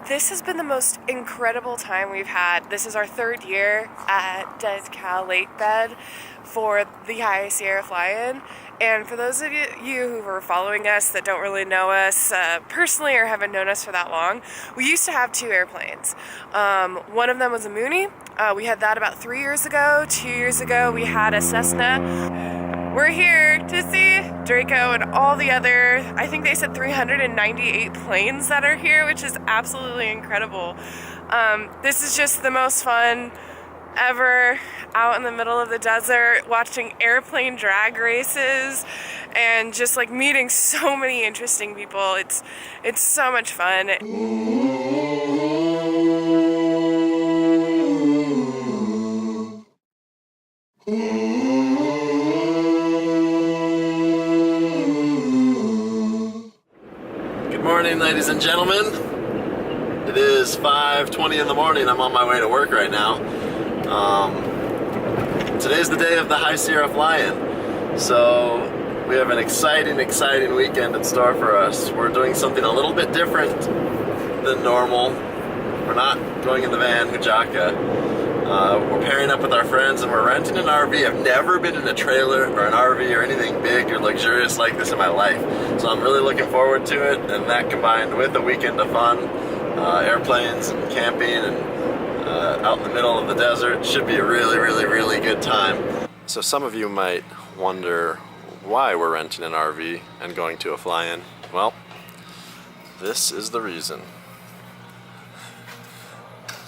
This has been the most incredible time we've had. This is our third year at Dead Cow Lake Bed for the High Sierra Fly-In. And for those of you who are following us that don't really know us personally or haven't known us for that long, we used to have two airplanes. One of them was a Mooney. We had that about 3 years ago. 2 years ago we had a Cessna. We're here to see Draco and all the other, I think they said 398 planes that are here, which is absolutely incredible. This is just the most fun ever, out in the middle of the desert, watching airplane drag races and just like meeting so many interesting people. It's so much fun. Good morning, ladies and gentlemen. It is 5:20 in the morning. I'm on my way to work right now. Today's the day of the High Sierra Fly-In, so we have an exciting weekend in store for us. We're doing something a little bit different than normal. We're not going in the van, Hujaca. We're pairing up with our friends and we're renting an RV. I've never been in a trailer or an RV or anything big or luxurious like this in my life. So I'm really looking forward to it, and that combined with a weekend of fun, airplanes and camping and out in the middle of the desert, should be a really good time. So some of you might wonder why we're renting an RV and going to a fly-in. Well, this is the reason.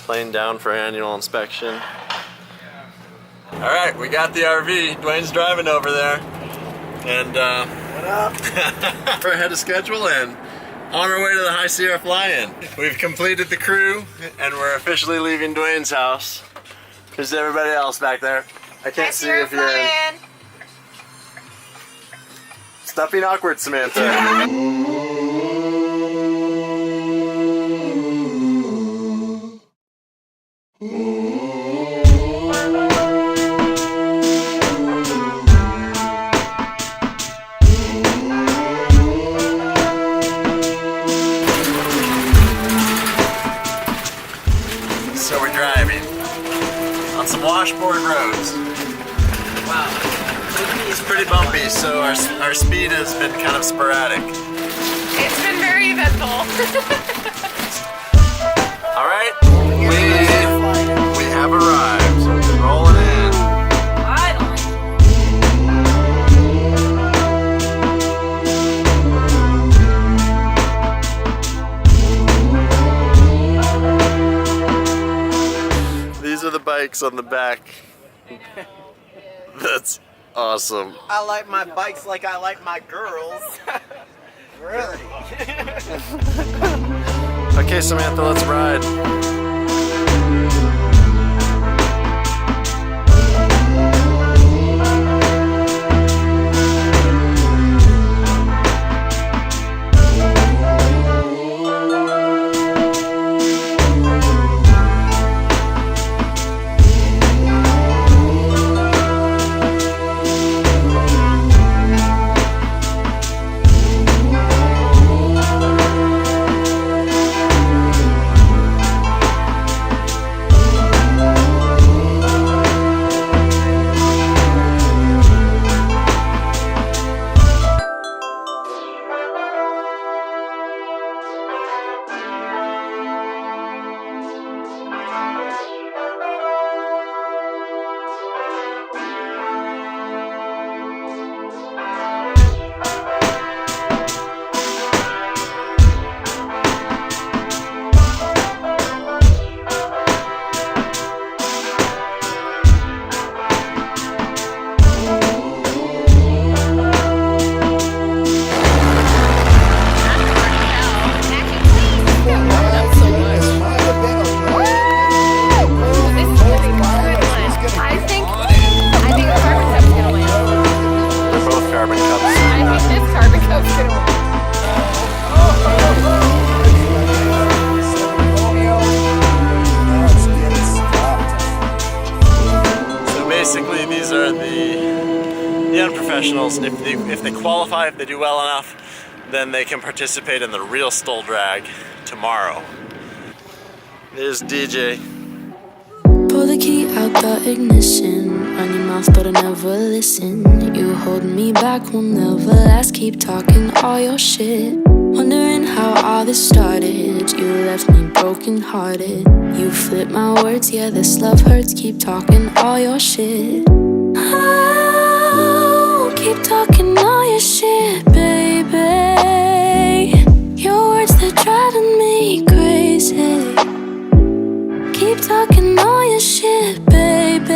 Plane down for annual inspection. Alright, we got the RV. Dwayne's driving over there. And what up? We're ahead of schedule and on our way to the High Sierra Fly-In. We've completed the crew and we're officially leaving Dwayne's house. There's everybody else back there. I can't see if you're in. Stop being awkward, Samantha. So we're driving on some washboard roads. Wow. It's pretty bumpy, so our speed has been kind of sporadic. It's been very eventful. Alright, we have arrived. Rolling in. These are the bikes on the back. That's awesome. I like my bikes like I like my girls. Really? Okay, Samantha, let's ride. Basically, these are the unprofessionals. If they qualify, if they do well enough, then they can participate in the real stole drag tomorrow. There's DJ. Pull the key out the ignition. Run your mouth but I never listen. You hold me back, will never last. Keep talking all your shit. Wondering how all this started. You left me broken hearted. You flip my words, yeah this love hurts. Keep talking all your shit. Oh, keep talking all your shit, baby. Your words, they're driving me crazy. Keep talking all your shit, baby.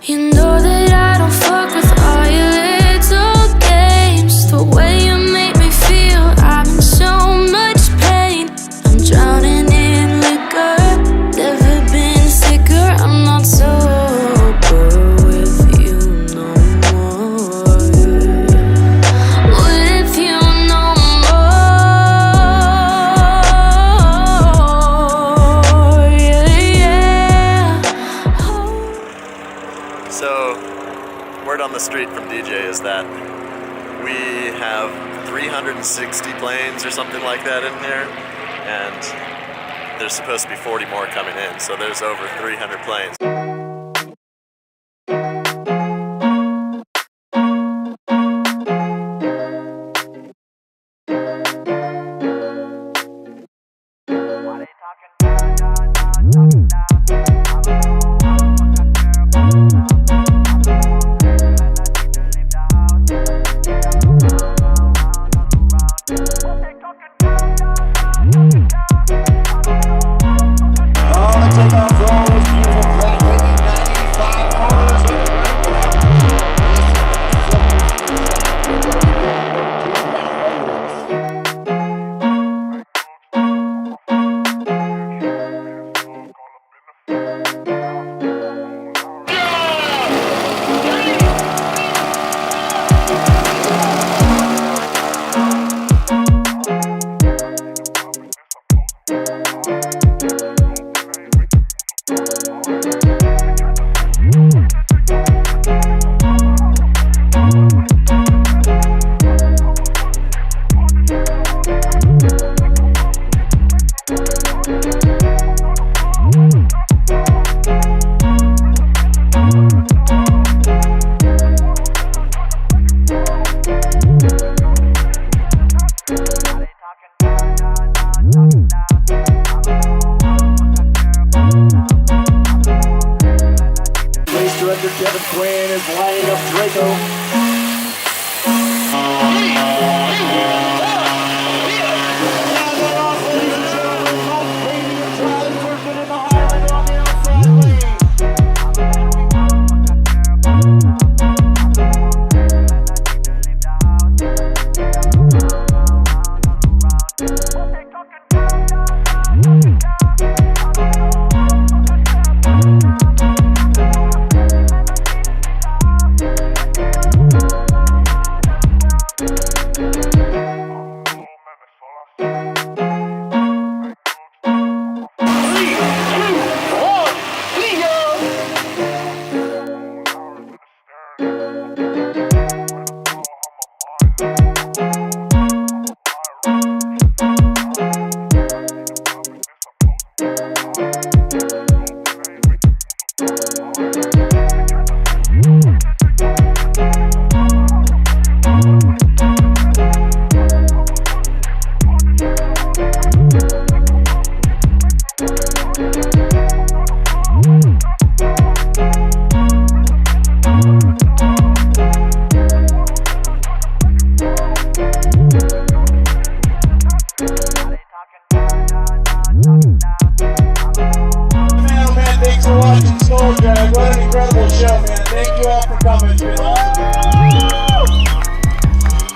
You know that I don't fuck with all your little games. The way you make me feel, I'm in so much pain. I'm drowning in liquor, never been sicker. I'm not sober with you no more. With you no more. Yeah. So, word on the street from DJ is that we have 360 planes or something like that in there, and there's supposed to be 40 more coming in, so there's over 300 planes.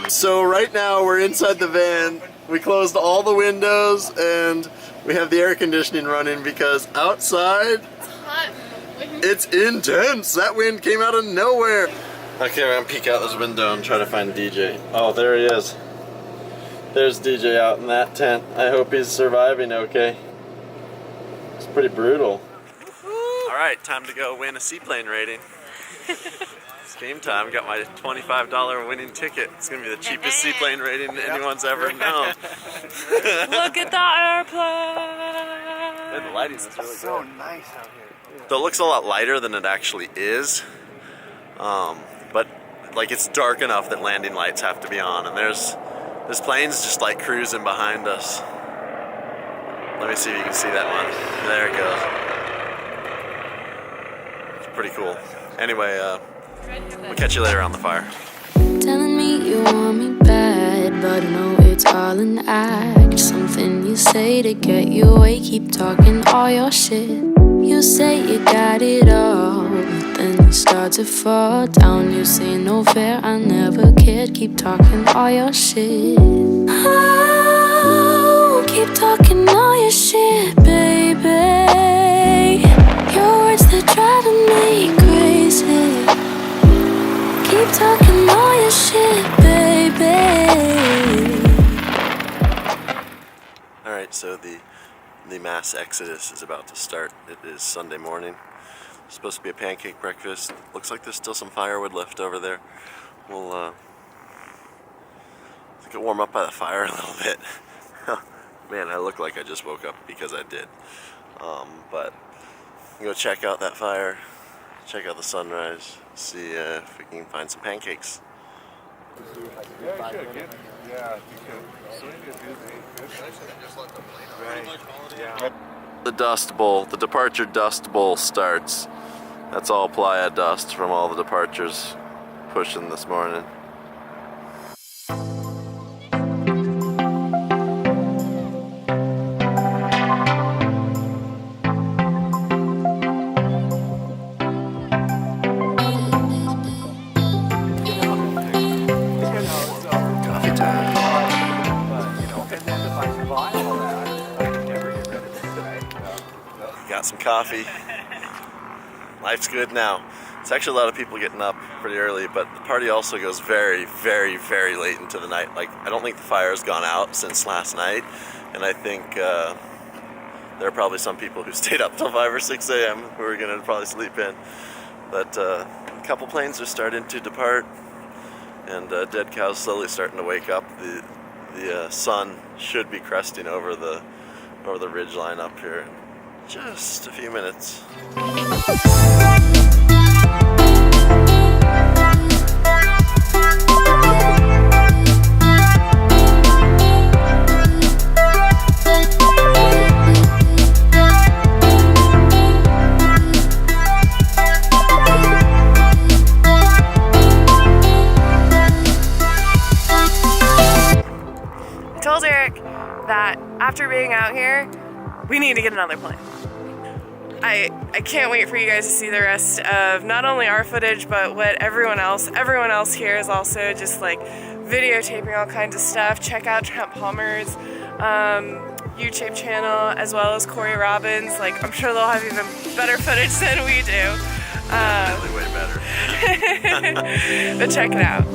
So right now we're inside the van. We closed all the windows and we have the air conditioning running because outside it's intense. That wind came out of nowhere. Okay, we're gonna peek out this window and try to find DJ. Oh, there he is. There's DJ out in that tent. I hope he's surviving okay. It's pretty brutal. Alright, time to go win a seaplane rating. It's game time. Got my $25 winning ticket. It's gonna be the cheapest seaplane rating anyone's ever known. Look at the airplane. And the lighting is really So good. nice out here. So it looks a lot lighter than it actually is. But like it's dark enough that landing lights have to be on, and there's planes just like cruising behind us. Let me see if you can see that one. There it goes. It's pretty cool. Anyway, we'll catch you later on the fire. Telling me you want me bad, but I know it's all an act. Something you say to get you away, keep talking all your shit. You say you got it all, but then you start to fall down. You say no fair, I never cared, keep talking all your shit. Oh, keep talking all your shit, baby. Your words, they're driving me crazy. Keep talking all your shit, baby. Alright, so the mass exodus is about to start. It is Sunday morning. It's supposed to be a pancake breakfast. Looks like there's still some firewood left over there. We'll get warm up by the fire a little bit. Man, I look like I just woke up because I did. But I'm gonna go check out that fire, check out the sunrise, see if we can find some pancakes. The dust bowl, the departure dust bowl starts. That's all playa dust from all the departures pushing this morning. Coffee time. Got some coffee. Life's good now. It's actually a lot of people getting up pretty early, but the party also goes very, very, very late into the night. Like, I don't think the fire's gone out since last night, and I think there are probably some people who stayed up till 5 or 6 a.m. who are gonna probably sleep in. But a couple planes are starting to depart, and dead cows slowly starting to wake up. The sun should be cresting over the ridge line up here in just a few minutes. I told Erik that after being out here, we need to get another plane. I can't wait for you guys to see the rest of not only our footage, but what everyone else here is also just like videotaping all kinds of stuff. Check out Trent Palmer's YouTube channel, as well as Corey Robbins. Like, I'm sure they'll have even better footage than we do. Definitely way better. But check it out.